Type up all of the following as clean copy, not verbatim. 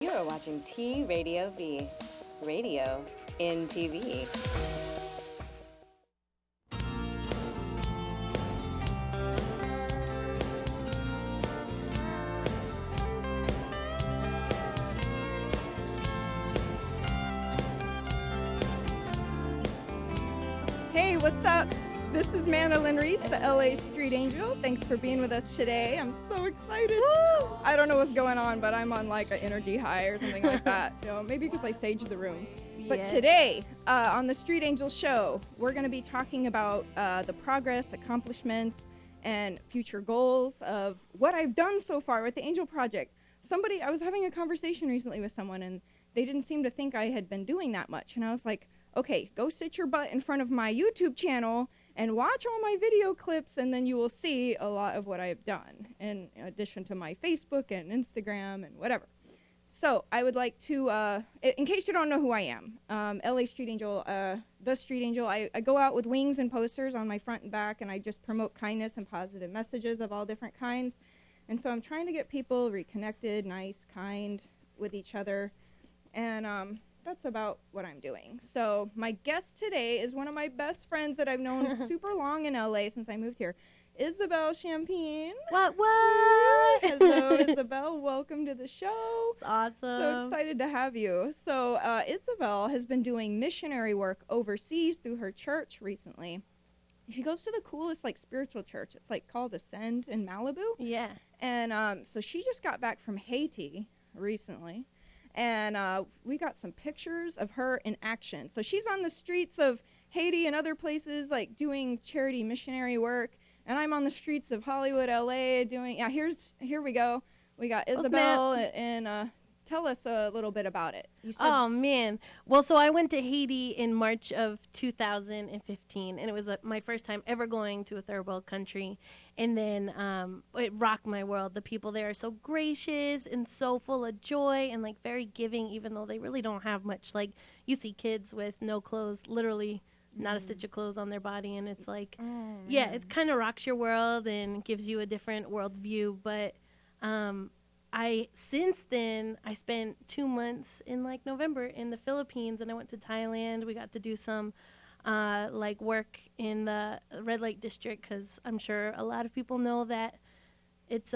You are watching T Radio V, radio in TV. Hey, what's up? This is Mandelyn Reese, the LA Street Angel. Thanks for being with us today. I'm so excited. Woo! I don't know what's going on, but I'm on like an energy high or something like that. Maybe because I saged the room. But today, on the Street Angel Show, we're going to be talking about the progress, accomplishments, and future goals of what I've done so far with the Angel Project. I was having a conversation recently with someone, and they didn't seem to think I had been doing that much. And I was like, okay, go sit your butt in front of my YouTube channel and watch all my video clips, and then you will see a lot of what I've done, in addition to my Facebook and Instagram and whatever. So I would like to, in case you don't know who I am, LA Street Angel, the Street Angel, I go out with wings and posters on my front and back, and I just promote kindness and positive messages of all different kinds. And so I'm trying to get people reconnected, nice, kind with each other, and that's about what I'm doing. So my guest today is one of my best friends that I've known super long in LA since I moved here, Isabelle Champagne. What? Hello, Isabelle. Welcome to the show. It's awesome. So excited to have you. So Isabelle has been doing missionary work overseas through her church recently. She goes to the coolest spiritual church. It's called Ascend in Malibu. Yeah. And so she just got back from Haiti recently. And we got some pictures of her in action. So she's on the streets of Haiti and other places, doing charity missionary work. And I'm on the streets of Hollywood, LA, doing, here we go. We got Isabelle, and tell us a little bit about it. Oh, man. Well, so I went to Haiti in March of 2015, and it was my first time ever going to a third world country. And then it rocked my world. The people there are so gracious and so full of joy and very giving, even though they really don't have much. You see kids with no clothes, literally not a stitch of clothes on their body, and it's it kind of rocks your world and gives you a different world view. But since then I spent 2 months in November in the Philippines, and I went to Thailand. We got to do some work in the red light district, because I'm sure a lot of people know that it's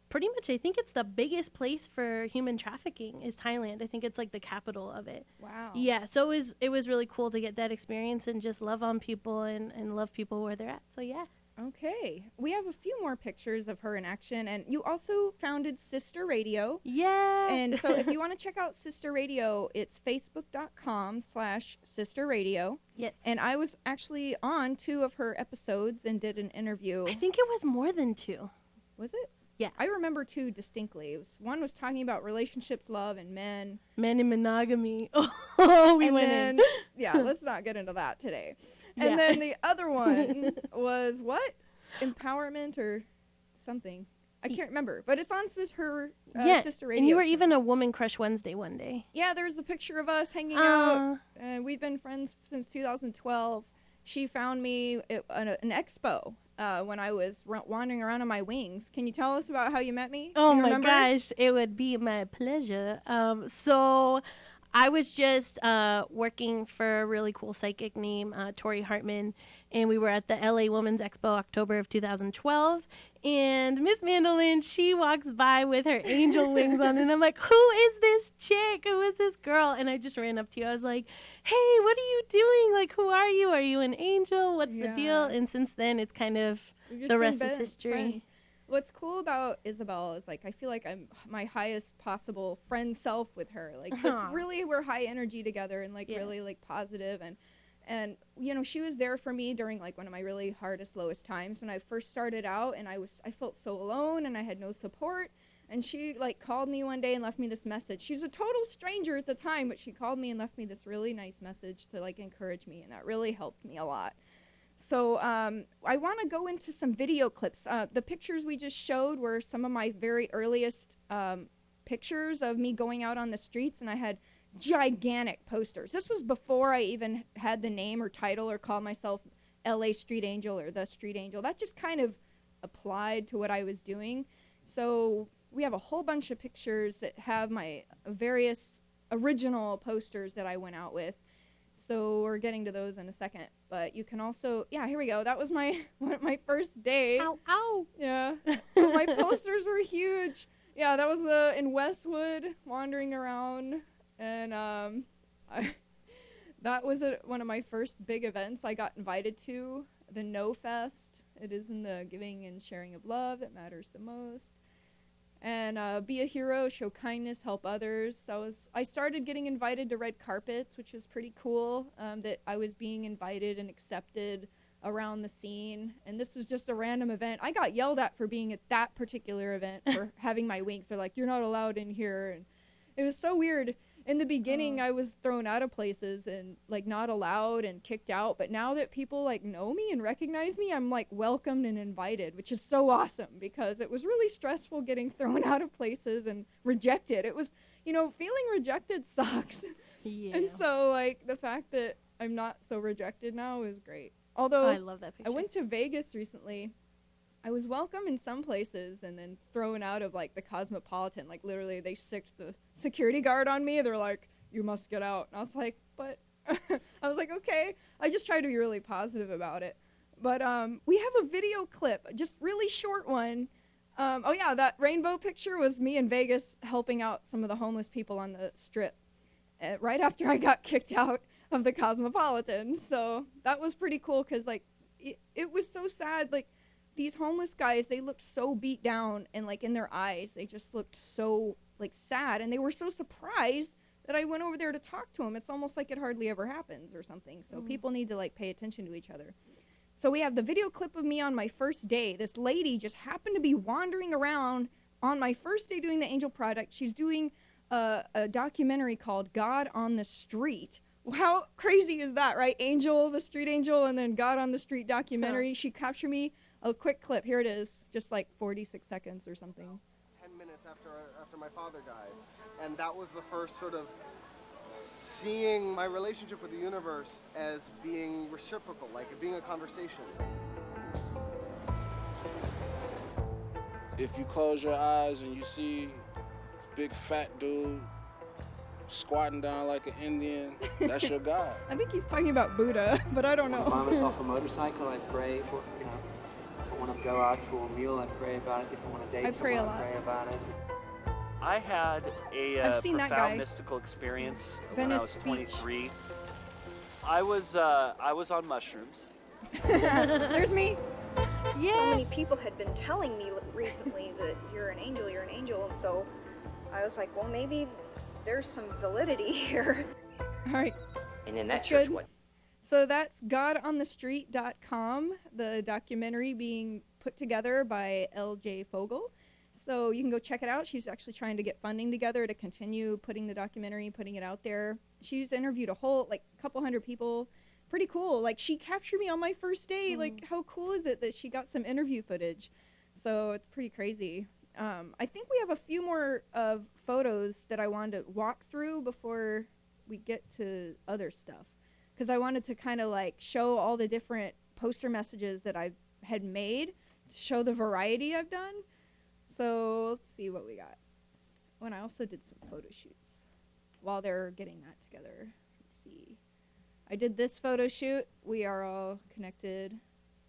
pretty much, I think it's the biggest place for human trafficking is Thailand. I think it's the capital of it. Wow. Yeah, so it was really cool to get that experience and just love on people and love people where they're at. So yeah. Okay. We have a few more pictures of her in action, and you also founded Sister Radio. Yeah. And so if you want to check out Sister Radio, it's facebook.com/Sister Radio. Yes. And I was actually on 2 of her episodes and did an interview. I think it was more than 2. Was it? Yeah. I remember 2 distinctly. One was talking about relationships, love, and men. Men in monogamy. Oh, we went in. Yeah, let's not get into that today. And then the other one was what? Empowerment or something. I can't remember. But it's on her Sister Radio. And you were show. even a Woman Crush Wednesday one day. Yeah, there's a picture of us hanging out. And we've been friends since 2012. She found me at an expo when I was wandering around on my wings. Can you tell us about how you met me? Oh, my gosh. It would be my pleasure. So I was just working for a really cool psychic named Tori Hartman, and we were at the LA Women's Expo October of 2012, and Miss Mandelyn, she walks by with her angel wings on, and I'm like, who is this chick? Who is this girl? And I just ran up to you. I was like, hey, what are you doing? Who are you? Are you an angel? What's the deal? And since then, it's kind of the rest is history. Friends. What's cool about Isabelle is I feel like I'm my highest possible friend self with her. Just really we're high energy together and really positive, and she was there for me during one of my really hardest, lowest times when I first started out, and I felt so alone and I had no support. And she called me one day and left me this message. She's a total stranger at the time, but she called me and left me this really nice message to encourage me, and that really helped me a lot. So I want to go into some video clips. The pictures we just showed were some of my very earliest pictures of me going out on the streets, and I had gigantic posters. This was before I even had the name or title or called myself LA Street Angel or the Street Angel. That just kind of applied to what I was doing. So we have a whole bunch of pictures that have my various original posters that I went out with. So we're getting to those in a second. But you can also, yeah, here we go. That was my first day. Ow, ow. Yeah. My posters were huge. Yeah, that was in Westwood, wandering around. And that was one of my first big events I got invited to, the No Fest. It is in the giving and sharing of love that matters the most. And be a hero, show kindness, help others. I started getting invited to red carpets, which was pretty cool, that I was being invited and accepted around the scene. And this was just a random event. I got yelled at for being at that particular event for having my winks. They're like, you're not allowed in here. And it was so weird. In the beginning, I was thrown out of places and like not allowed and kicked out. But now that people like know me and recognize me, I'm like welcomed and invited, which is so awesome because it was really stressful getting thrown out of places and rejected. It was, feeling rejected sucks. Yeah. And so like the fact that I'm not so rejected now is great. Although I love that picture. I went to Vegas recently. I was welcome in some places and then thrown out of like the Cosmopolitan. Like literally they sicked the security guard on me. They're like, you must get out. And I was like, but I was like, okay. I just tried to be really positive about it. But we have a video clip, just really short one. Oh yeah, that rainbow picture was me in Vegas helping out some of the homeless people on the strip right after I got kicked out of the Cosmopolitan. So that was pretty cool because like it was so sad. Like, these homeless guys, they looked so beat down and like in their eyes, they just looked so like sad. And they were so surprised that I went over there to talk to them. It's almost like it hardly ever happens or something. So people need to like pay attention to each other. So we have the video clip of me on my first day. This lady just happened to be wandering around on my first day doing the Angel Project. She's doing a documentary called God on the Street. How crazy is that, right? Angel, the street angel, and then God on the Street documentary. She captured me. A quick clip. Here it is. Just like 46 seconds or something. 10 minutes after my father died. And that was the first sort of seeing my relationship with the universe as being reciprocal, like it being a conversation. If you close your eyes and you see big fat dude squatting down like an Indian, that's your God. I think he's talking about Buddha, but I don't know. If I buy myself a motorcycle, I pray for, if I want to go out for a meal, I pray about it. If I want to date someone, I pray about it. I had a I've seen that guy. profound mystical experience when I was Venice 23. I was on mushrooms. There's me. Yeah. So many people had been telling me recently that you're an angel, and so I was like, well, maybe there's some validity here. All right. And then that That's church good. went. So that's godonthestreet.com, the documentary being put together by L.J. Fogel. So you can go check it out. She's actually trying to get funding together to continue putting the documentary, putting it out there. She's interviewed a whole, couple hundred people. Pretty cool. Like, she captured me on my first day. Like, how cool is it that she got some interview footage? So it's pretty crazy. I think we have a few more photos that I wanted to walk through before we get to other stuff. Because I wanted to kind of show all the different poster messages that I had made, to show the variety I've done. So let's see what we got. Oh, and I also did some photo shoots while they're getting that together. Let's see. I did this photo shoot. We are all connected.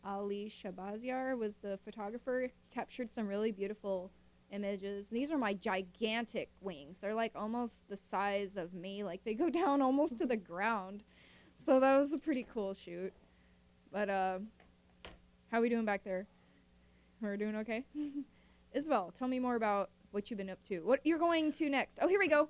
Ali Shabaziar was the photographer. He captured some really beautiful images. These are my gigantic wings. They're almost the size of me. They go down almost to the ground. So that was a pretty cool shoot. But how are we doing back there? We're doing okay? Isabelle, tell me more about what you've been up to. What you're going to next. Oh, here we go.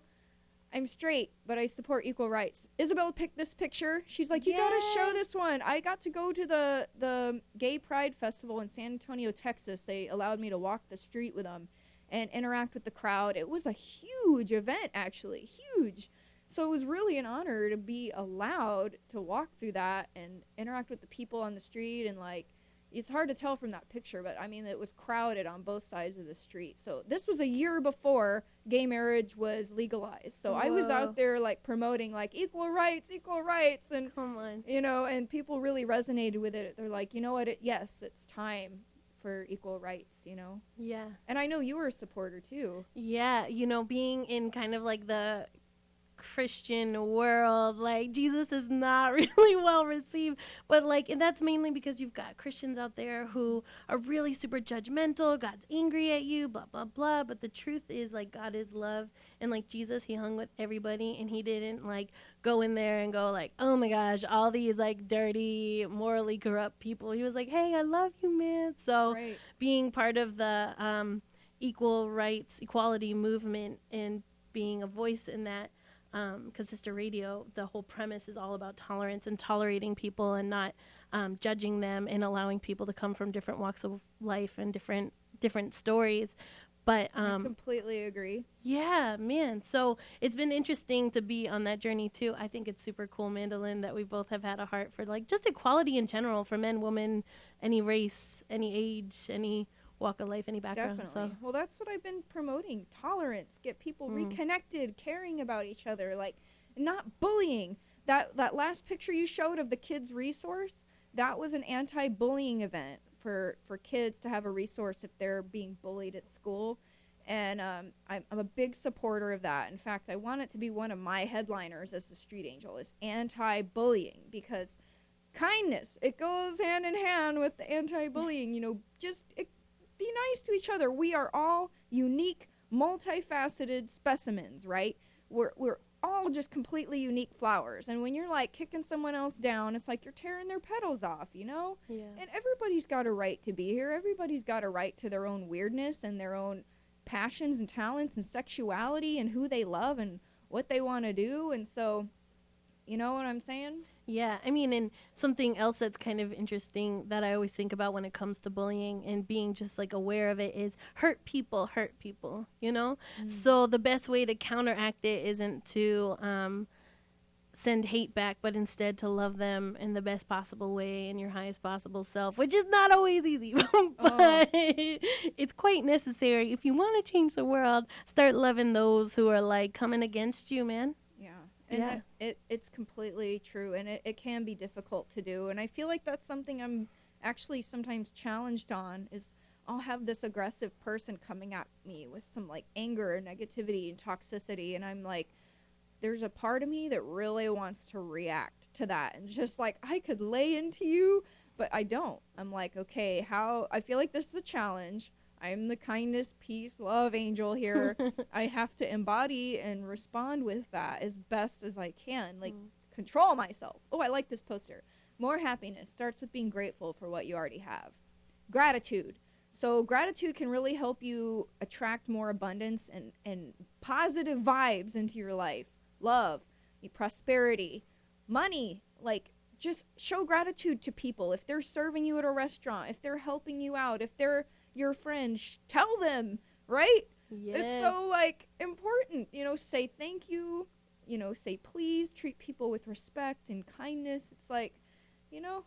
I'm straight, but I support equal rights. Isabelle picked this picture. She's like, you gotta show this one. I got to go to the Gay Pride Festival in San Antonio, Texas. They allowed me to walk the street with them and interact with the crowd. It was a huge event, actually, huge. So it was really an honor to be allowed to walk through that and interact with the people on the street. And it's hard to tell from that picture, but I mean, it was crowded on both sides of the street. So this was a year before gay marriage was legalized. So I was out there promoting equal rights, and come on, and people really resonated with it. They're like, you know what? Yes, it's time for equal rights, you know? Yeah. And I know you were a supporter too. Yeah, you know, being in kind of like the Christian world, like Jesus is not really well received, but like, and that's mainly because you've got Christians out there who are really super judgmental. God's angry at you, blah blah blah. But the truth is, like, God is love, and like Jesus, he hung with everybody, and he didn't like go in there and go like, oh my gosh, all these like dirty, morally corrupt people. He was like, hey, I love you, man. So Right. being part of the equal rights, equality movement, and being a voice in that. Because Sister Radio, the whole premise is all about tolerance and tolerating people and not judging them and allowing people to come from different walks of life and different stories. But I completely agree. yeah, man. So it's been interesting to be on that journey too. I think it's super cool, Mandelyn, that we both have had a heart for like just equality in general for men, women, any race, any age, any walk of life, any background. Definitely. So Well, that's what I've been promoting. Tolerance, get people reconnected, caring about each other, like not bullying. That last picture you showed of the kids resource, that was an anti-bullying event for kids to have a resource if they're being bullied at school. And I'm a big supporter of that. In fact, I want it to be one of my headliners as the Street Angel is anti-bullying, because kindness, it goes hand in hand with the anti-bullying, you know, be nice to each other. We are all unique, multifaceted specimens, right? We're all just completely unique flowers. And when you're like kicking someone else down, it's like you're tearing their petals off, you know? yeah. And everybody's got a right to be here. Everybody's got a right to their own weirdness and their own passions and talents and sexuality and who they love and what they want to do. And so, you know what I'm saying? Yeah, I mean, and something else that's kind of interesting that I always think about when it comes to bullying and being just like aware of it is hurt people, you know? So the best way to counteract it isn't to send hate back, but instead to love them in the best possible way in your highest possible self, which is not always easy, but it's quite necessary. If you want to change the world, start loving those who are like coming against you, man. And it's completely true, and it can be difficult to do. And I feel like that's something I'm actually sometimes challenged on, is I'll have this aggressive person coming at me with some like anger and negativity and toxicity, and I'm like, there's a part of me that really wants to react to that and just like, I could lay into you, but I don't. I'm like, okay, I feel like this is a challenge. I'm the kindness, peace, love angel here. I have to embody and respond with that as best as I can, like control myself. Oh, I like this poster. More happiness starts with being grateful for what you already have. Gratitude. So gratitude can really help you attract more abundance and positive vibes into your life. Love, prosperity, money, like just show gratitude to people. If they're serving you at a restaurant, if they're helping you out, if they're your friend, tell them, right? Yes. It's so like important, you know, say thank you, you know, say please, treat people with respect and kindness. It's like, you know,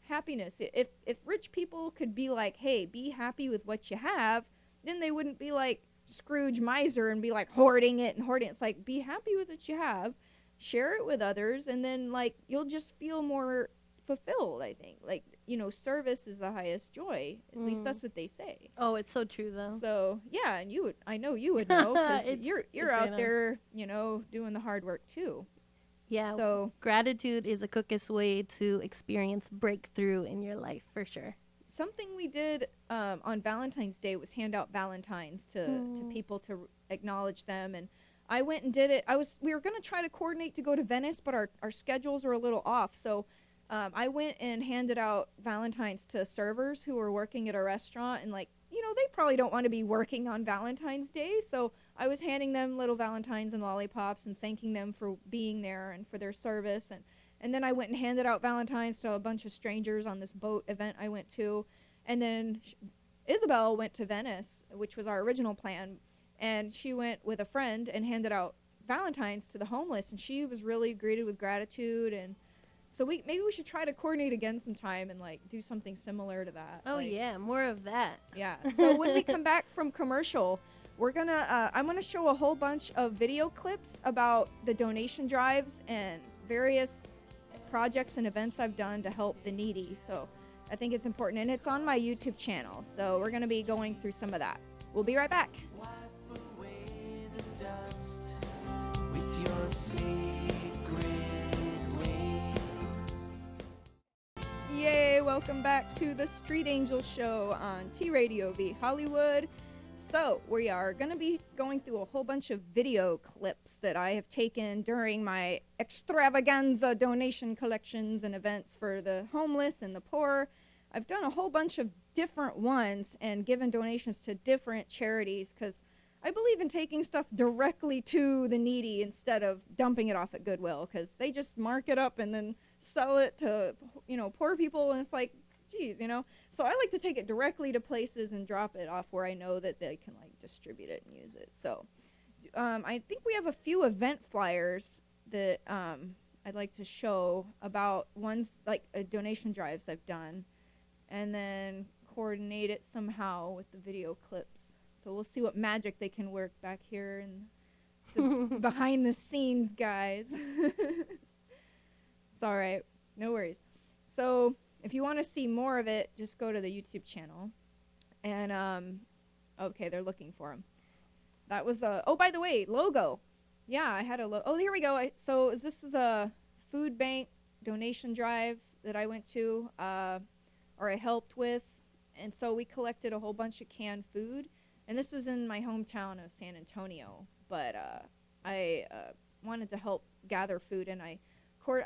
happiness. If rich people could be like, hey, be happy with what you have, then they wouldn't be like Scrooge miser and be like hoarding it. It's like, be happy with what you have, share it with others, and then like you'll just feel more fulfilled. I think, like, you know, service is the highest joy. At least that's what they say. Oh, it's so true though. So yeah, and I know you would know, because you're it's out there, you know, doing the hard work too. Yeah. So gratitude is the quickest way to experience breakthrough in your life, for sure. something we did on Valentine's Day was hand out Valentines to people to acknowledge them, and I went and did it. We were going to try to coordinate to go to Venice, but our schedules were a little off, so I went and handed out Valentines to servers who were working at a restaurant, and like, you know, they probably don't want to be working on Valentine's Day, so I was handing them little Valentines and lollipops and thanking them for being there and for their service, and then I went and handed out Valentines to a bunch of strangers on this boat event I went to, and then Isabelle went to Venice, which was our original plan, and she went with a friend and handed out Valentines to the homeless, and she was really greeted with gratitude. And so maybe we should try to coordinate again sometime and like do something similar to that. Oh, like, yeah, more of that. yeah. So when we come back from commercial, we're gonna I'm gonna show a whole bunch of video clips about the donation drives and various projects and events I've done to help the needy. So I think it's important, and it's on my YouTube channel, so we're going to be going through some of that. We'll be right back. Yay, welcome back to the Street Angel Show on T-Radio V Hollywood. So, we are going to be going through a whole bunch of video clips that I have taken during my extravaganza donation collections and events for the homeless and the poor. I've done a whole bunch of different ones and given donations to different charities because I believe in taking stuff directly to the needy instead of dumping it off at Goodwill, because they just mark it up and then sell it to, you know, poor people, and it's like, geez, you know. So I like to take it directly to places and drop it off where I know that they can like distribute it and use it. So I think we have a few event flyers that I'd like to show about ones like donation drives I've done, and then coordinate it somehow with the video clips. So we'll see what magic they can work back here and the behind the scenes guys. It's all right, no worries. So if you want to see more of it, just go to the YouTube channel. And okay, they're looking for him. That was a, oh, by the way, logo. Yeah, I had a logo. Oh, here we go. So this is a food bank donation drive that I went to, or I helped with. And so we collected a whole bunch of canned food. And this was in my hometown of San Antonio. But I wanted to help gather food, and I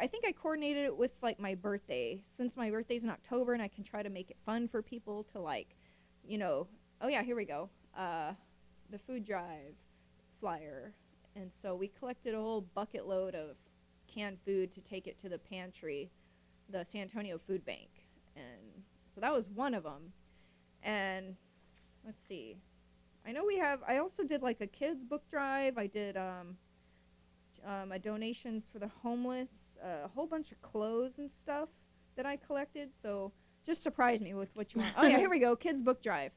think I coordinated it with like my birthday, since my birthday's in October, and I can try to make it fun for people to like, you know, oh yeah, here we go. The food drive flyer. And so we collected a whole bucket load of canned food to take it to the pantry, the San Antonio Food Bank. And so that was one of them. And let's see. I know I also did like a kids book drive. I did a donations for the homeless, a whole bunch of clothes and stuff that I collected. So just surprise me with what you want. Oh yeah, here we go, kids book drive.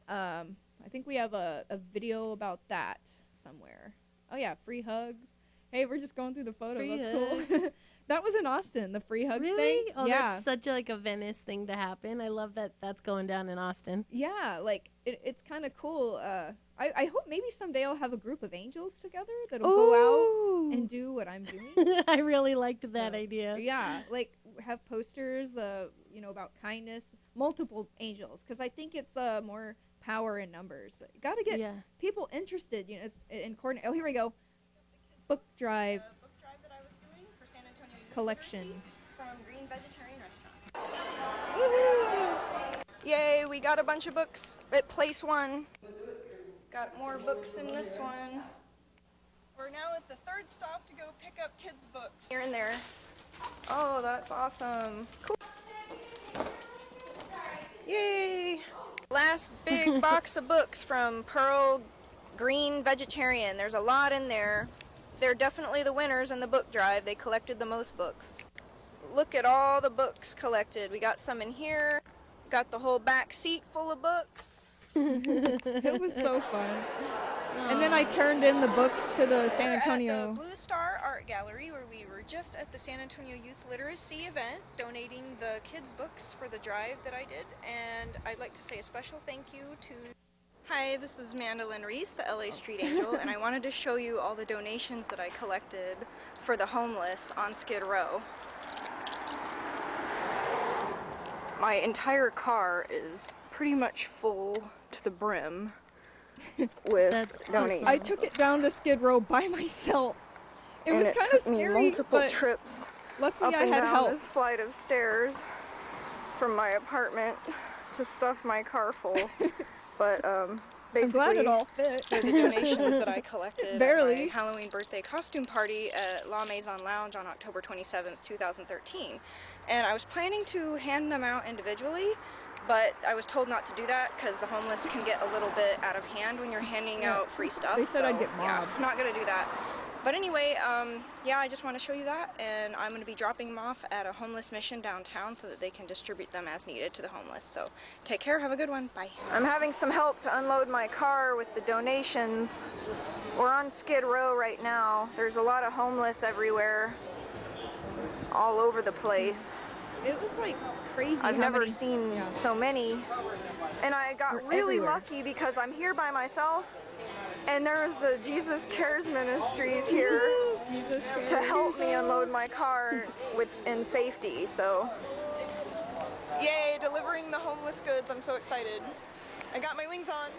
I think we have a video about that somewhere. Oh yeah, free hugs. Hey, we're just going through the photo. Free That's cool. That was in Austin, the free hugs thing. Oh, yeah. that's such like a Venice thing to happen. I love that that's going down in Austin. Yeah, like it's kind of cool. I hope maybe someday I'll have a group of angels together that'll go out and do what I'm doing. I really liked that idea. Yeah, like have posters, you know, about kindness, multiple angels, because I think it's more power in numbers. But you got to get people interested, you know, in coordinate. Oh, here we go. Book drive. Book drive that I was doing for San Antonio Youth Collection. Literacy from Green Vegetarian Restaurant. Woohoo! Yay, we got a bunch of books at place one. Got more books in this one. We're now at the third stop to go pick up kids' books. Here and there. Oh, that's awesome. Cool. Yay! Last big box of books from Pearl Green Vegetarian. There's a lot in there. They're definitely the winners in the book drive. They collected the most books. Look at all the books collected. We got some in here. Got the whole back seat full of books. It was so fun. And then I turned in the books to the San Antonio. We're at the Blue Star Art Gallery, where we were just at the San Antonio Youth Literacy event, donating the kids' books for the drive that I did. And I'd like to say a special thank you to... Hi, this is Mandelyn Reese, the LA Street Angel, and I wanted to show you all the donations that I collected for the homeless on Skid Row. My entire car is pretty much full to the brim with donations. I took it down to Skid Row by myself. It was kind of scary, multiple trips. Luckily, I had help. This flight of stairs from my apartment to stuff my car full. But basically, I'm glad it all fit. They're the donations that I collected at my Halloween birthday costume party at La Maison Lounge on October 27th, 2013. And I was planning to hand them out individually, but I was told not to do that because the homeless can get a little bit out of hand when you're handing out free stuff. They said I'd get mobbed. Yeah, not gonna do that. But anyway, yeah, I just want to show you that, and I'm going to be dropping them off at a homeless mission downtown so that they can distribute them as needed to the homeless. So take care, have a good one, bye. I'm having some help to unload my car with the donations. We're on Skid Row right now. There's a lot of homeless everywhere, all over the place. It was like crazy. I've never seen so many. And I got really lucky because I'm here by myself. And there's the Jesus Cares Ministries here to help me unload my car in safety. So, yay, delivering the homeless goods. I'm so excited. I got my wings on.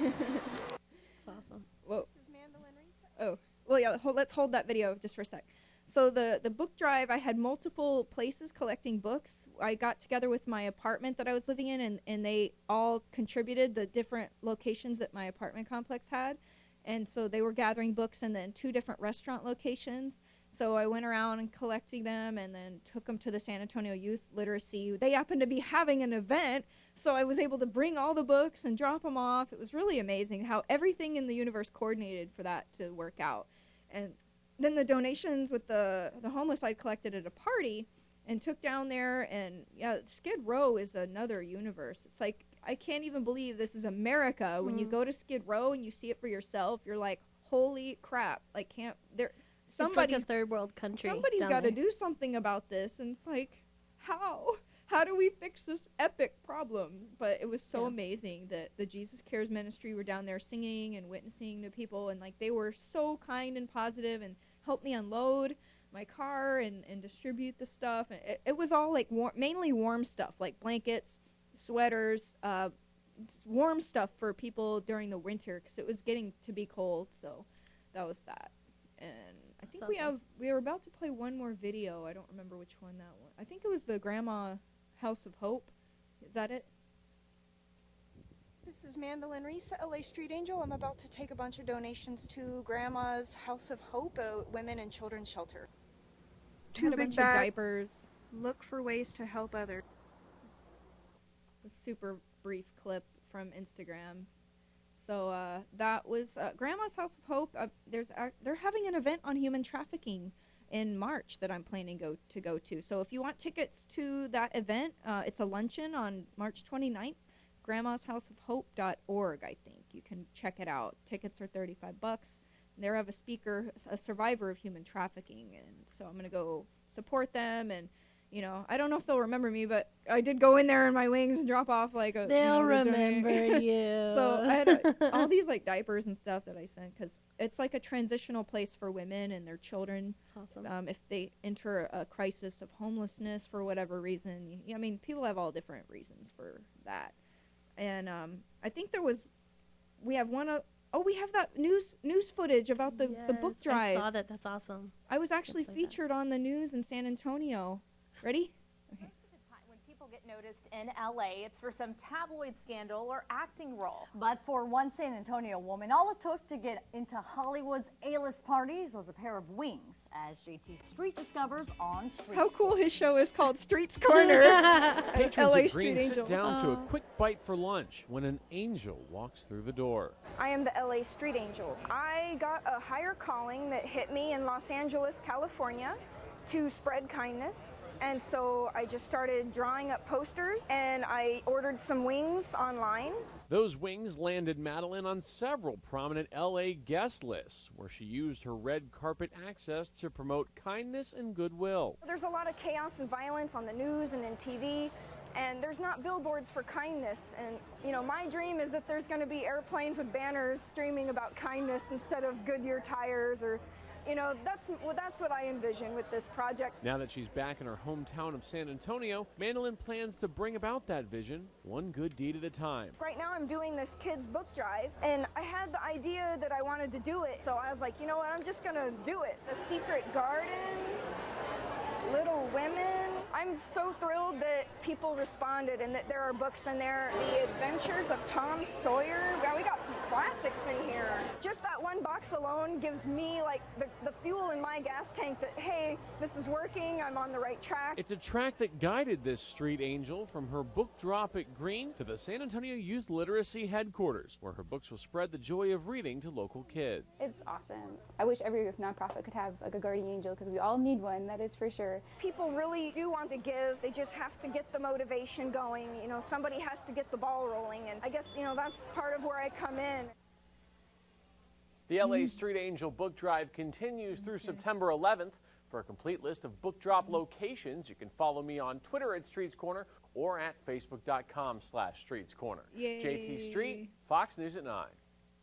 That's awesome. Whoa. This is Mandelyn Reese. Oh, well, yeah, let's hold that video just for a sec. So the book drive, I had multiple places collecting books. I got together with my apartment that I was living in, and they all contributed the different locations that my apartment complex had. And so they were gathering books in then 2 different restaurant locations. So I went around and collecting them and then took them to the San Antonio Youth Literacy. They happened to be having an event, so I was able to bring all the books and drop them off. It was really amazing how everything in the universe coordinated for that to work out. And then the donations with the homeless I collected at a party and took down there, and yeah, Skid Row is another universe. It's like, I can't even believe this is America. When you go to Skid Row and you see it for yourself, you're like, holy crap. Like, somebody's it's like a third world country. Somebody's got to do something about this. And it's like, how do we fix this epic problem? But it was so amazing that the Jesus Cares Ministry were down there singing and witnessing to people, and like they were so kind and positive and helped me unload my car and distribute the stuff. It was all like mainly warm stuff, like blankets, sweaters, warm stuff for people during the winter because it was getting to be cold. So that was that. And I think we were about to play one more video. I don't remember which one that was. I think it was the Grandma House of Hope. Is that it? This is Mandelyn Reese, LA Street Angel. I'm about to take a bunch of donations to Grandma's House of Hope, a women and children's shelter. Had a bunch of diapers. Look for ways to help others. A super brief clip from Instagram. So that was Grandma's House of Hope. They're having an event on human trafficking in March that I'm planning to go to. So if you want tickets to that event, it's a luncheon on March 29th. grandmashouseofhope.org, I think. You can check it out. Tickets are $35. They have a speaker, a survivor of human trafficking, and so I'm going to go support them. And, you know, I don't know if they'll remember me, but I did go in there in my wings and drop off like a... They'll remember you. So I had all these like diapers and stuff that I sent because it's like a transitional place for women and their children. That's awesome. If they enter a crisis of homelessness for whatever reason. I mean, people have all different reasons for that. And I think we have that news footage about the book drive. I saw that. That's awesome. I was actually featured on the news in San Antonio. Ready? Okay. Most of the time when people get noticed in LA, it's for some tabloid scandal or acting role. But for one San Antonio woman, all it took to get into Hollywood's A-list parties was a pair of wings, as JT Street discovers on Street. How cool his show is called Street's Corner. Patrons LA at Street Green Angel. sit down to a quick bite for lunch when an angel walks through the door. I am the LA Street Angel. I got a higher calling that hit me in Los Angeles, California, to spread kindness. And so I just started drawing up posters, and I ordered some wings online. Those wings landed Mandelyn on several prominent LA guest lists, where she used her red carpet access to promote kindness and goodwill. There's a lot of chaos and violence on the news and in TV, and there's not billboards for kindness. And, you know, my dream is that there's going to be airplanes with banners streaming about kindness instead of Goodyear tires or... You know, that's what I envision with this project. Now that she's back in her hometown of San Antonio, Mandelyn plans to bring about that vision, one good deed at a time. Right now I'm doing this kids book drive, and I had the idea that I wanted to do it, so I was like, you know what, I'm just gonna do it. The Secret Garden, Little Women. I'm so thrilled that people responded and that there are books in there. The Adventures of Tom Sawyer. Yeah, we got some classics in here. Just that one box alone gives me like the fuel in my gas tank that, hey, this is working, I'm on the right track. It's a track that guided this street angel from her book drop at Green to the San Antonio Youth Literacy headquarters, where her books will spread the joy of reading to local kids. It's awesome. I wish every nonprofit could have like a guardian angel, because we all need one, that is for sure. People really do want to give. They just have to get the motivation going. You know, somebody has to get the ball rolling, and I guess, you know, that's part of where I come in. The LA Street Angel book drive continues through September 11th. For a complete list of book drop locations, you can follow me on Twitter at Streets Corner or at facebook.com/Streets Corner. Yay. JT Street, Fox News at 9.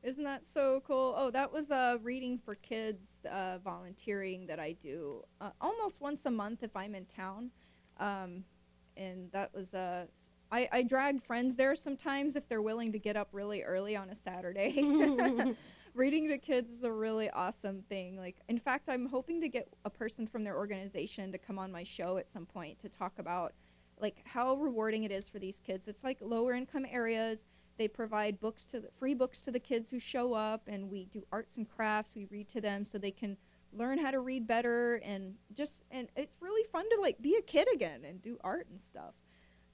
Isn't that so cool? Oh, that was reading for kids volunteering that I do almost once a month if I'm in town. And that was I drag friends there sometimes if they're willing to get up really early on a Saturday. Reading to kids is a really awesome thing. Like, in fact, I'm hoping to get a person from their organization to come on my show at some point to talk about like how rewarding it is for these kids. It's like lower income areas. They provide free books to the kids who show up, and we do arts and crafts. We read to them so they can learn how to read better, and it's really fun to like be a kid again and do art and stuff.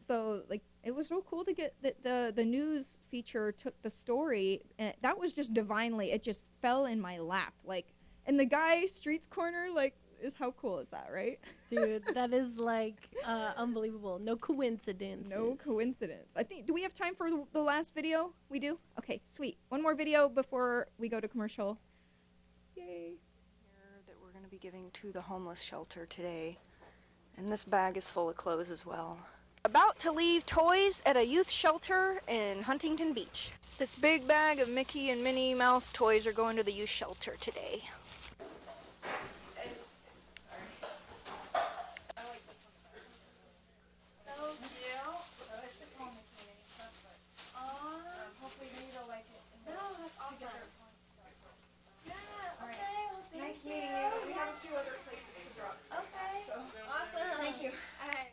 So like it was so cool to get the news feature took the story, and that was just divinely. It just fell in my lap, like, and the guy Streets Corner, like, is how cool is that, right? Dude, that is like unbelievable. No coincidence. No coincidence. I think, do we have time for the last video? We do? Okay, sweet. One more video before we go to commercial. Yay. That we're going to be giving to the homeless shelter today. And this bag is full of clothes as well. About to leave toys at a youth shelter in Huntington Beach. This big bag of Mickey and Minnie Mouse toys are going to the youth shelter today.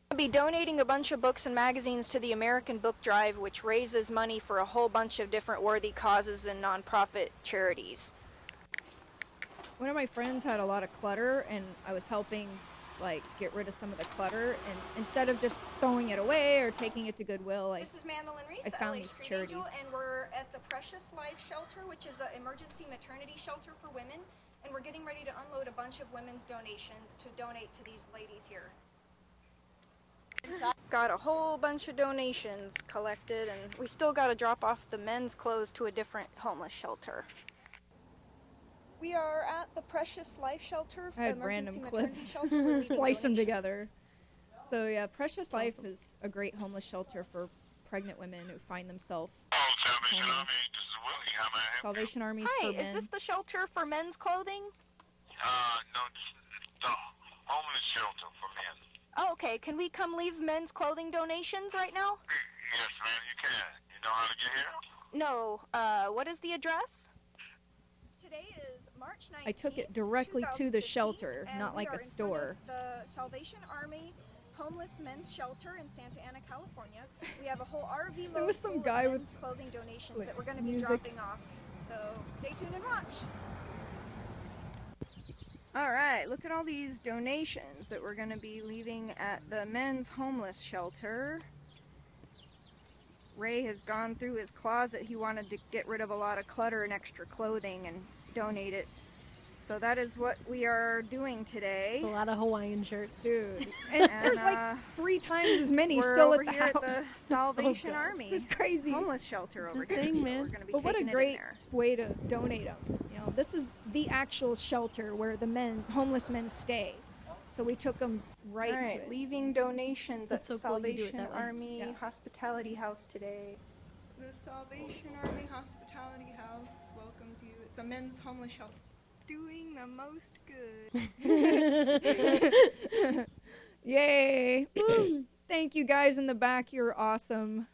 I'll be donating a bunch of books and magazines to the American Book Drive, which raises money for a whole bunch of different worthy causes and nonprofit charities. One of my friends had a lot of clutter, and I was helping like get rid of some of the clutter, and instead of just throwing it away or taking it to Goodwill, This is Mandelyn Reese, I the found LA these Street charities. Angel, and we're at the Precious Life Shelter, which is an emergency maternity shelter for women, and we're getting ready to unload a bunch of women's donations to donate to these ladies here. Got a whole bunch of donations collected, and we still got to drop off the men's clothes to a different homeless shelter. We are at the Precious Life Shelter, I had emergency random maternity clips, shelter. We're leaving splice them donations. together. So yeah, Precious Life is a great homeless shelter for pregnant women who find themselves homeless. Salvation Army Hi, for men. is this the shelter for men's clothing? No, it's the homeless shelter for men. Oh, okay. Can we come leave men's clothing donations right now? Yes, man, you can. You know how to get here? No. What is the address? Today is March 19th. I took it directly to the shelter, not like a store. The Salvation Army Homeless Men's Shelter in Santa Ana, California. We have a whole RV load There was some full guy of with, men's clothing donations like, that we're going to be music. dropping off. So stay tuned and watch. All right, look at all these donations that we're going to be leaving at the men's homeless shelter. Ray has gone through his closet. He wanted to get rid of a lot of clutter and extra clothing and donate it. So that is what we are doing today. It's a lot of Hawaiian shirts. Dude. And there's like 3 times as many still at the here house. At the Salvation Oh, gosh. Army. It's crazy. Homeless shelter It's over a here. thing, So man. we're gonna be But what a taking it in great there. way to donate them. You know, this is the actual shelter where the homeless men stay. So we took them right All to right, it. leaving donations That's at so cool you do it Salvation that way. Army Yeah. Hospitality House today. The Salvation Army Hospitality House welcomes you. It's a men's homeless shelter. Doing the most good. Yay! Thank you guys in the back. You're awesome.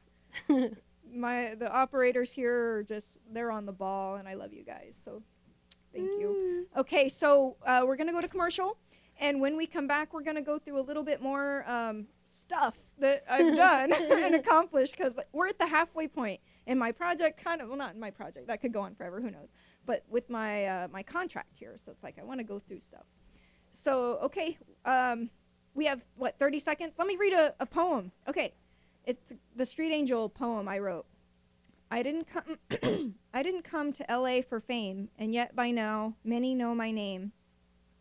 The operators here are they're on the ball, and I love you guys. So thank you. Okay, so we're gonna go to commercial, and when we come back, we're gonna go through a little bit more stuff that I've done and accomplished, because we're at the halfway point in my project. Not in my project. That could go on forever. Who knows? But with my my contract here, so it's like I want to go through stuff. So okay, we have 30 seconds. Let me read a poem. Okay, it's the Street Angel poem I wrote. I didn't come to LA for fame, and yet by now many know my name.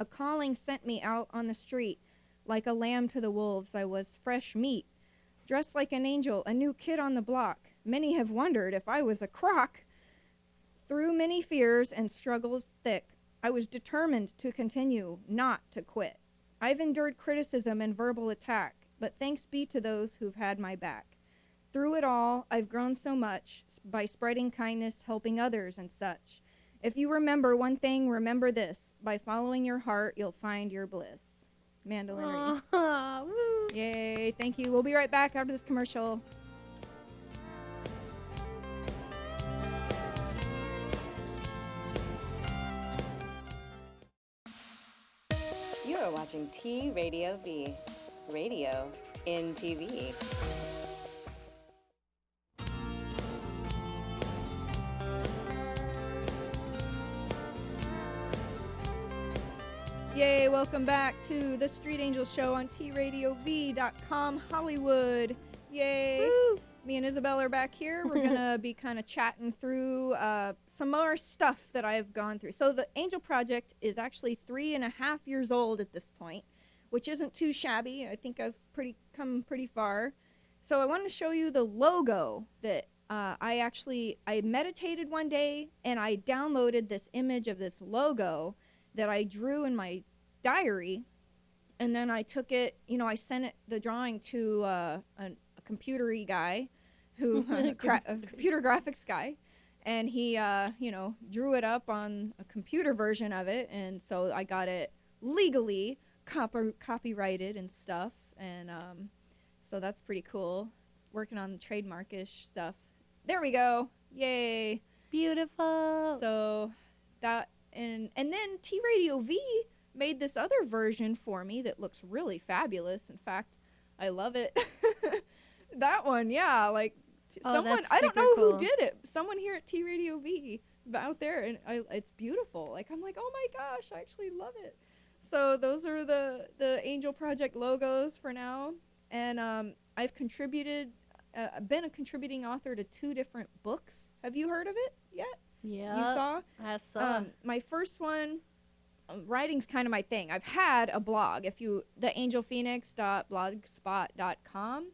A calling sent me out on the street, like a lamb to the wolves. I was fresh meat, dressed like an angel, a new kid on the block. Many have wondered if I was a crock. Through many fears and struggles thick, I was determined to continue, not to quit. I've endured criticism and verbal attack, but thanks be to those who've had my back. Through it all, I've grown so much by spreading kindness, helping others, and such. If you remember one thing, remember this. By following your heart, you'll find your bliss. Mandelyn Reese. Woo. Yay, thank you. We'll be right back after this commercial. You are watching T Radio V, radio in TV. Yay, welcome back to the Street Angel Show on TRadioV.com Hollywood. Yay. Woo. Me and Isabelle are back here. We're going to be kind of chatting through some more stuff that I've gone through. So the Angel Project is actually 3.5 years old at this point, which isn't too shabby. I think I've come pretty far. So I wanted to show you the logo that I meditated one day and I downloaded this image of this logo that I drew in my diary, and then I took it, I sent the drawing to a computer-y guy, a computer graphics guy, and he, drew it up on a computer version of it, and so I got it legally copyrighted and stuff, and so that's pretty cool. Working on the trademark-ish stuff. There we go. Yay. Beautiful. So that... And then T-Radio V made this other version for me that looks really fabulous. In fact, I love it. That one, yeah. Like, someone, I don't know who did it. Someone here at T-Radio V out there, and it's beautiful. Like, I'm like, oh my gosh, I actually love it. So those are the Angel Project logos for now. And I've been a contributing author to 2 different books. Have you heard of it yet? Yeah. You saw? I saw. My first one, writing's kind of my thing. I've had a blog, theangelphoenix.blogspot.com.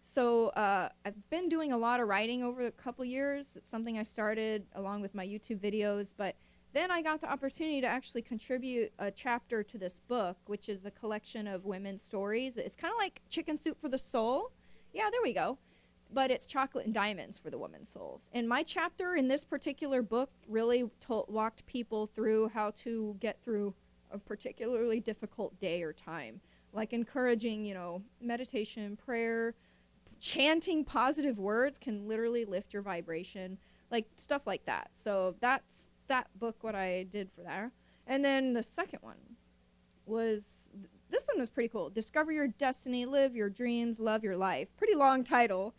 So I've been doing a lot of writing over a couple years. It's something I started along with my YouTube videos, but then I got the opportunity to actually contribute a chapter to this book, which is a collection of women's stories. It's kind of like Chicken Soup for the Soul. Yeah, there we go. But it's chocolate and diamonds for the women's souls. And my chapter in this particular book really walked people through how to get through a particularly difficult day or time. Like encouraging, meditation, prayer, chanting positive words can literally lift your vibration, like stuff like that. So that's that book, what I did for that. And then the second one was, this one was pretty cool. Discover Your Destiny, Live Your Dreams, Love Your Life. Pretty long title.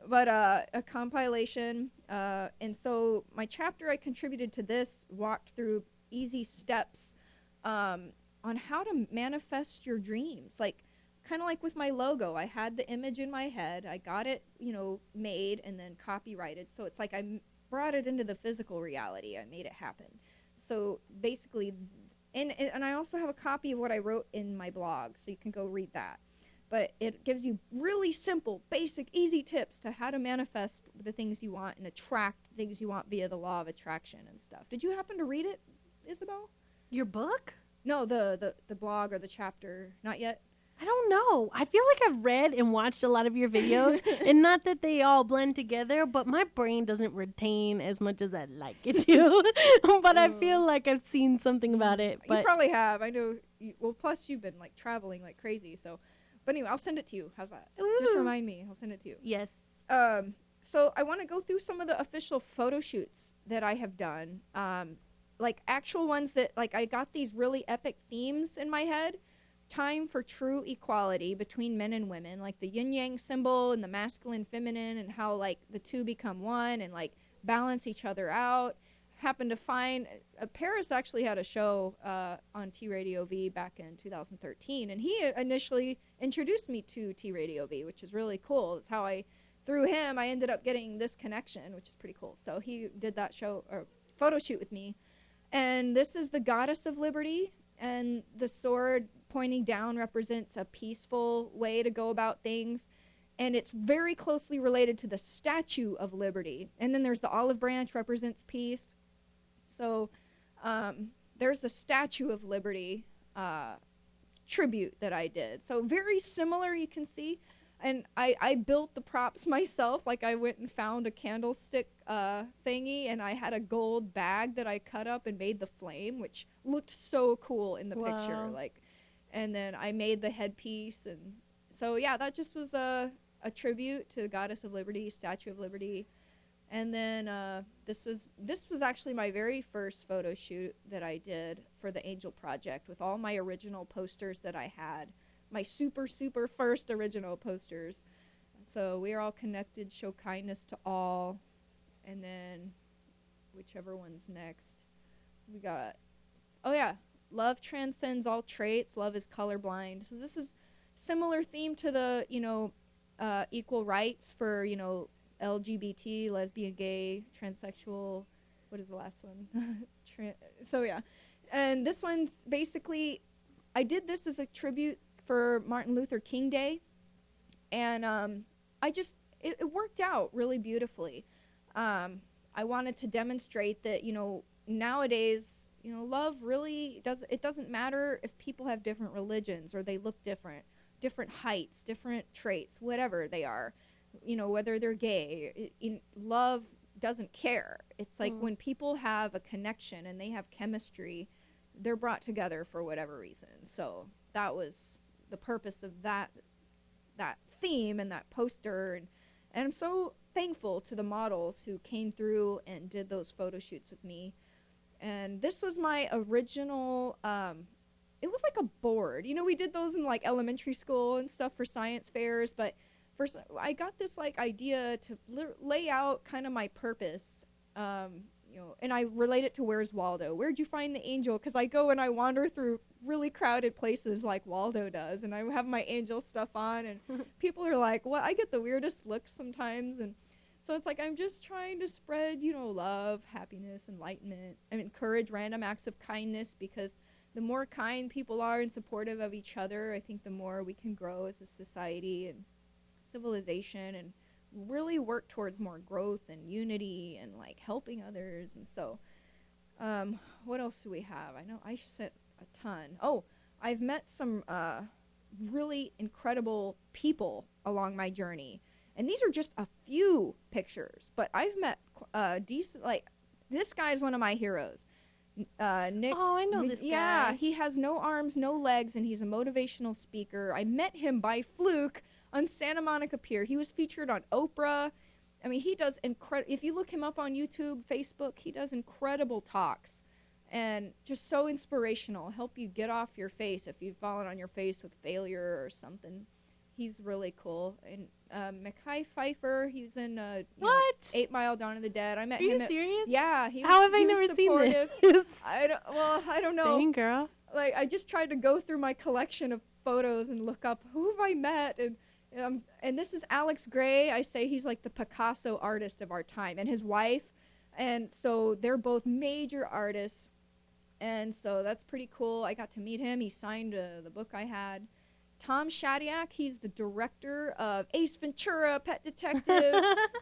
But a compilation, and so my chapter I contributed to this walked through easy steps on how to manifest your dreams. Like, kind of like with my logo, I had the image in my head, I got it, made and then copyrighted. So it's like I brought it into the physical reality. I made it happen. So basically, and I also have a copy of what I wrote in my blog, so you can go read that. But it gives you really simple, basic, easy tips to how to manifest the things you want and attract things you want via the law of attraction and stuff. Did you happen to read it, Isabelle? Your book? No, the blog or the chapter. Not yet? I don't know. I feel like I've read and watched a lot of your videos, and not that they all blend together, but my brain doesn't retain as much as I'd like it to. But I feel like I've seen something about it. But you probably have. I know. Plus, you've been like traveling like crazy, so... But anyway, I'll send it to you. How's that? Ooh. Just remind me. I'll send it to you. Yes. So I want to go through some of the official photo shoots that I have done. Like actual ones that, like, I got these really epic themes in my head. Time for true equality between men and women. Like the yin-yang symbol and the masculine feminine and how, like, the two become one and, like, balance each other out. Happened to find Paris actually had a show on T-Radio V back in 2013, and he initially introduced me to T-Radio V, which is really cool. It's how through him I ended up getting this connection, which is pretty cool. So he did that show or photo shoot with me, and this is the goddess of liberty, and the sword pointing down represents a peaceful way to go about things. And it's very closely related to the Statue of Liberty. And then there's the olive branch, represents peace. So there's the Statue of Liberty tribute that I did. So very similar, you can see. And I built the props myself. Like I went and found a candlestick thingy, and I had a gold bag that I cut up and made the flame, which looked so cool in the picture. Like, and then I made the headpiece, and so yeah, that just was a tribute to the Goddess of Liberty, Statue of Liberty. And then this was actually my very first photo shoot that I did for the Angel Project with all my original posters that I had. My super first original posters. So we are all connected, show kindness to all. And then whichever one's next. We got, oh yeah, love transcends all traits, love is colorblind. So this is similar theme to the, equal rights for, LGBT, lesbian, gay, transsexual, what is the last one? So yeah. And this one's basically, I did this as a tribute for Martin Luther King Day, and it worked out really beautifully. I wanted to demonstrate that nowadays love really doesn't matter if people have different religions or they look different heights, different traits, whatever they are, whether they're gay. Love doesn't care. It's like when people have a connection and they have chemistry, they're brought together for whatever reason. So that was the purpose of that theme and that poster, and I'm so thankful to the models who came through and did those photo shoots with me. And this was my original it was like a board. We did those in like elementary school and stuff for science fairs, but first I got this like idea to lay out kind of my purpose, and I relate it to Where's Waldo? Where'd you find the angel? Because I go and I wander through really crowded places like Waldo does, and I have my angel stuff on, and people are like, what? I get the weirdest looks sometimes, and so it's like I'm just trying to spread, love, happiness, enlightenment, and encourage random acts of kindness, because the more kind people are and supportive of each other, I think the more we can grow as a society and civilization, and really work towards more growth and unity and like helping others. And so what else do we have? I know I said a ton. Oh, I've met some really incredible people along my journey, and these are just a few pictures, but I've met decent, like this guy's one of my heroes. Nick. Oh, I know this guy. Yeah, he has no arms, no legs, and he's a motivational speaker. I met him by fluke on Santa Monica Pier. He was featured on Oprah. I mean, he does incredible. If you look him up on YouTube, Facebook, he does incredible talks, and just so inspirational. Help you get off your face if you've fallen on your face with failure or something. He's really cool. And Mekhi Phifer, he was in 8 Mile Dawn of the Dead. I met him. Are you serious? Yeah. How have I never seen this? I don't know. Dang, girl. Like, I just tried to go through my collection of photos and look up who have I met, and this is Alex Gray. I say he's like the Picasso artist of our time, and his wife, and so they're both major artists, and so that's pretty cool. I got to meet him. He signed the book I had. Tom Shadyac, he's the director of Ace Ventura, Pet Detective,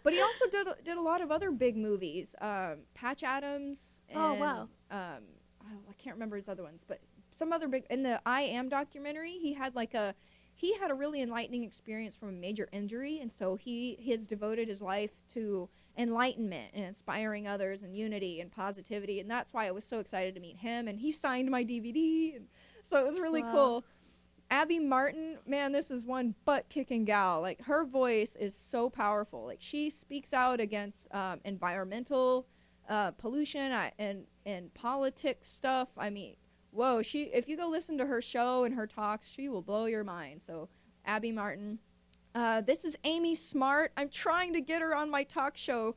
but he also did a lot of other big movies. Patch Adams. And, oh, wow. I can't remember his other ones, but some other big. In the I Am documentary, he had a really enlightening experience from a major injury, and so he has devoted his life to enlightenment and inspiring others and unity and positivity, and that's why I was so excited to meet him, and he signed my DVD, and so it was really cool. Abby Martin, man, this is one butt-kicking gal. Like, her voice is so powerful. Like, she speaks out against environmental pollution and politics stuff. I mean, whoa, if you go listen to her show and her talks, she will blow your mind. So, Abby Martin. This is Amy Smart. I'm trying to get her on my talk show.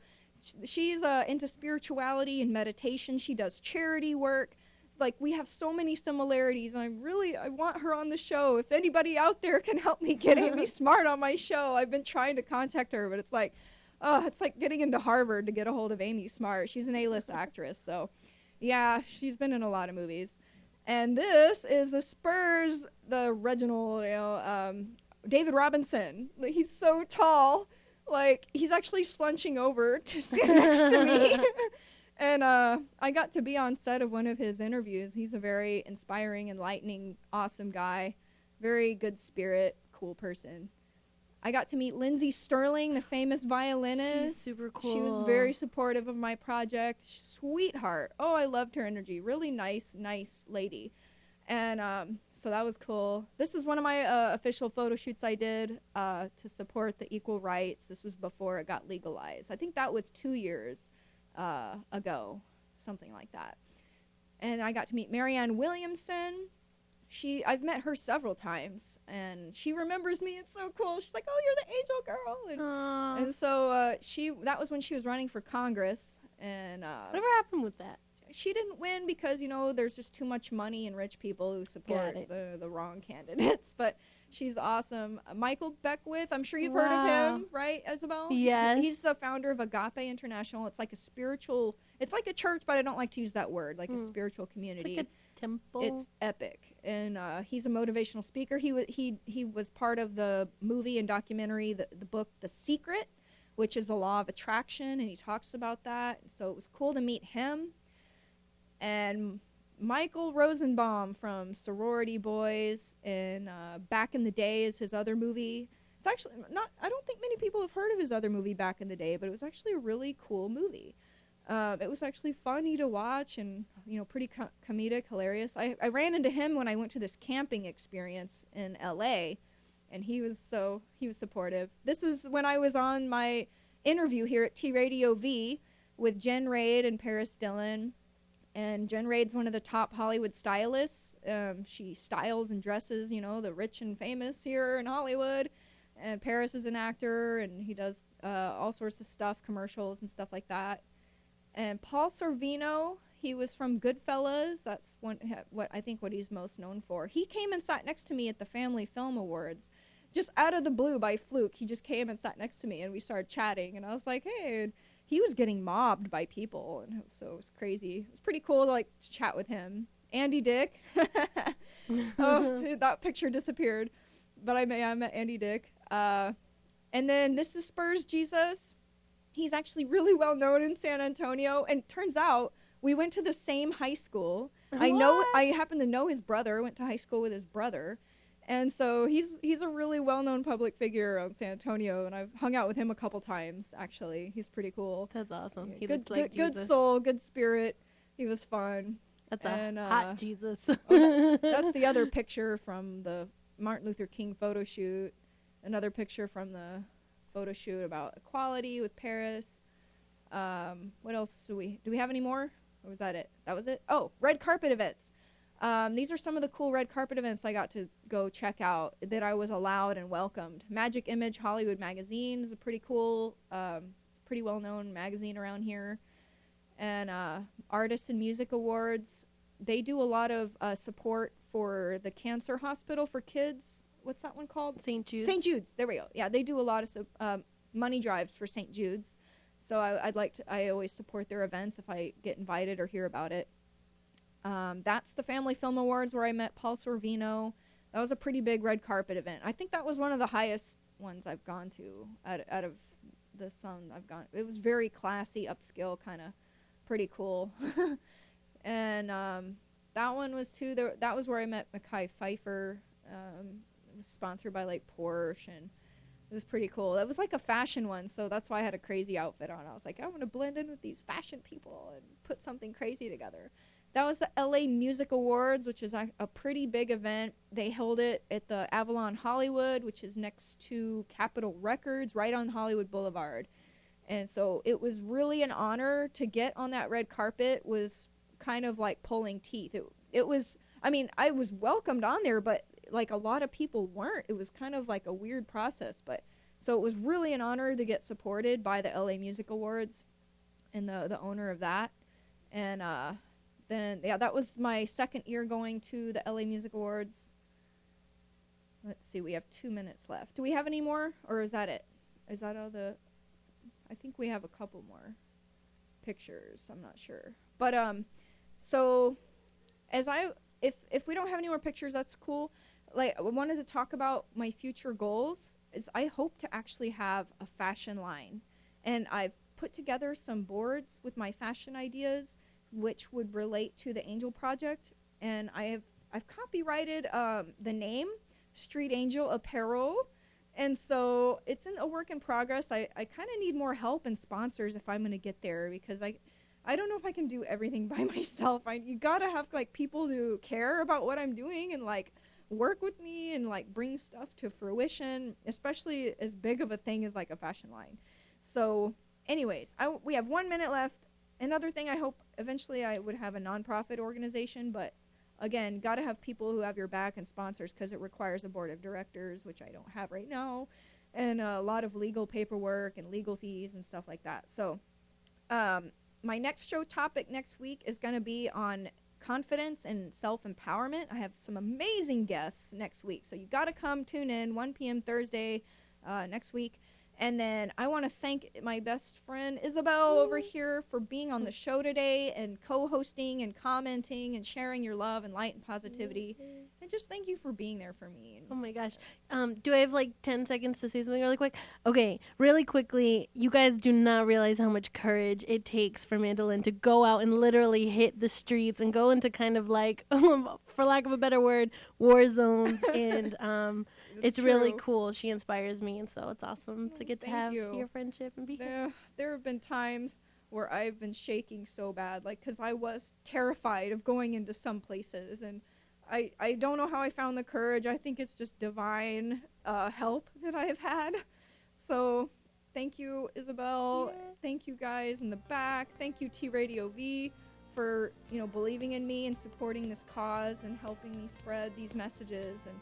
She's into spirituality and meditation. She does charity work. Like, we have so many similarities, and I want her on the show. If anybody out there can help me get Amy Smart on my show, I've been trying to contact her, but it's like getting into Harvard to get a hold of Amy Smart. She's an A-list actress, so yeah, she's been in a lot of movies. And this is the Spurs, the Reginald, David Robinson. Like, he's so tall, like he's actually slunching over to stand next to me. And I got to be on set of one of his interviews. He's a very inspiring, enlightening, awesome guy. Very good spirit, cool person. I got to meet Lindsay Sterling, the famous violinist. She's super cool. She was very supportive of my project. Sweetheart. Oh, I loved her energy. Really nice lady. And so that was cool. This is one of my official photo shoots I did to support the equal rights. This was before it got legalized. I think that was 2 years ago, something like that. And I got to meet Marianne Williamson. I've met her several times, and she remembers me. It's so cool. She's like, "Oh, you're the angel girl," and so that was when she was running for Congress. And whatever happened with that? She didn't win because there's just too much money and rich people who support the wrong candidates. But she's awesome. Michael Beckwith, I'm sure you've heard of him, right, Isabelle? Yes. He's the founder of Agape International. It's like a spiritual. It's like a church, but I don't like to use that word. Like a spiritual community. It's like a temple. It's epic, and he's a motivational speaker. He was part of the movie and documentary, the book The Secret, which is the law of attraction, and he talks about that. So it was cool to meet him. And Michael Rosenbaum from Sorority Boys, and Back in the Day is his other movie. It's actually I don't think many people have heard of his other movie, Back in the Day, but it was actually a really cool movie. It was actually funny to watch, and pretty comedic, hilarious. I ran into him when I went to this camping experience in LA, and he was supportive. This is when I was on my interview here at T Radio V with Jen Raid and Paris Dillon. And Jen Raid's one of the top Hollywood stylists. She styles and dresses, the rich and famous here in Hollywood. And Paris is an actor, and he does all sorts of stuff, commercials and stuff like that. And Paul Sorvino, he was from Goodfellas. That's what he's most known for. He came and sat next to me at the Family Film Awards, just out of the blue by fluke. He just came and sat next to me, and we started chatting. And I was like, hey. And he was getting mobbed by people, and so it was crazy. It was pretty cool to chat with him. Andy Dick. Oh, that picture disappeared, but I met Andy Dick. And then this is Spurs Jesus. He's actually really well known in San Antonio, and turns out we went to the same high school. I happen to know his brother. I went to high school with his brother. And so he's a really well-known public figure around San Antonio, and I've hung out with him a couple times, actually. He's pretty cool. That's awesome. He good soul, good spirit. He was fun. That's a hot Jesus. That's the other picture from the Martin Luther King photo shoot. Another picture from the photo shoot about equality with Paris. What else do we have any more? Or was that it? That was it? Oh, red carpet events. These are some of the cool red carpet events I got to go check out that I was allowed and welcomed. Magic Image Hollywood Magazine is a pretty cool, pretty well-known magazine around here. And Artists and Music Awards, they do a lot of support for the Cancer Hospital for Kids. What's that one called? St. Jude's. St. Jude's, there we go. Yeah, they do a lot of money drives for St. Jude's. So I always support their events if I get invited or hear about it. That's the Family Film Awards where I met Paul Sorvino. That was a pretty big red carpet event. I think that was one of the highest ones I've gone to out of the some I've gone. It was very classy, upscale, kind of pretty cool. And that one was too. That was where I met Mekhi Phifer. It was sponsored by Porsche, and it was pretty cool. It was like a fashion one, so that's why I had a crazy outfit on. I was like, I want to blend in with these fashion people and put something crazy together. That was the LA Music Awards, which is a pretty big event. They held it at the Avalon Hollywood, which is next to Capitol Records, right on Hollywood Boulevard. And so it was really an honor to get on that red carpet. Was kind of like pulling teeth. It was, I was welcomed on there, but a lot of people weren't. It was kind of like a weird process. But so it was really an honor to get supported by the LA Music Awards and the owner of that. And, then, that was my second year going to the LA Music Awards. Let's see, we have 2 minutes left. Do we have any more, or is that it? Is that all the... I think we have a couple more pictures. I'm not sure. But, so, if we don't have any more pictures, that's cool. I wanted to talk about my future goals. Is I hope to actually have a fashion line. And I've put together some boards with my fashion ideas, which would relate to the Angel Project, and I've copyrighted the name Street Angel apparel. And so it's a work in progress. I kind of need more help and sponsors if I'm going to get there, because I don't know if I can do everything by myself. You got to have like people who care about what I'm doing and like work with me and like bring stuff to fruition, especially as big of a thing as like a fashion line. So anyways, we have 1 minute left. Another thing, I hope eventually I would have a nonprofit organization, but again, got to have people who have your back and sponsors, because it requires a board of directors, which I don't have right now, and a lot of legal paperwork and legal fees and stuff like that. So my next show topic next week is going to be on confidence and self-empowerment. I have some amazing guests next week, so you got to come tune in 1 p.m. Thursday next week. And then I want to thank my best friend Isabelle over here for being on the show today and co-hosting and commenting and sharing your love and light and positivity. And just thank you for being there for me. Oh my gosh. Do I have like 10 seconds to say something really quick? Okay, really quickly, you guys do not realize how much courage it takes for Mandelyn to go out and literally hit the streets and go into kind of like, for lack of a better word, war zones. And it's really cool. She inspires me, and so it's awesome to get to have your friendship and be here. There have been times where I've been shaking so bad, like, because I was terrified of going into some places, and I don't know how I found the courage. I think it's just divine help that I have had. So thank you, Isabelle. Yeah. Thank you guys in the back. Thank you, T Radio V, for believing in me and supporting this cause and helping me spread these messages. And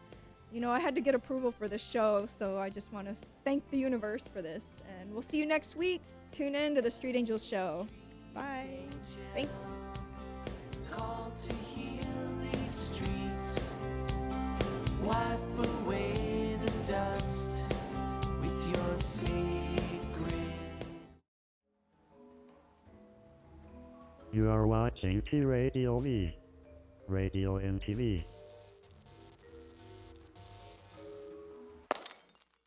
I had to get approval for this show, so I just want to thank the universe for this. And we'll see you next week. Tune in to the Street Angels show. Bye. Thank you. Call to heal these streets. Wipe away the dust with your secret. You are watching T Radio V, Radio and TV.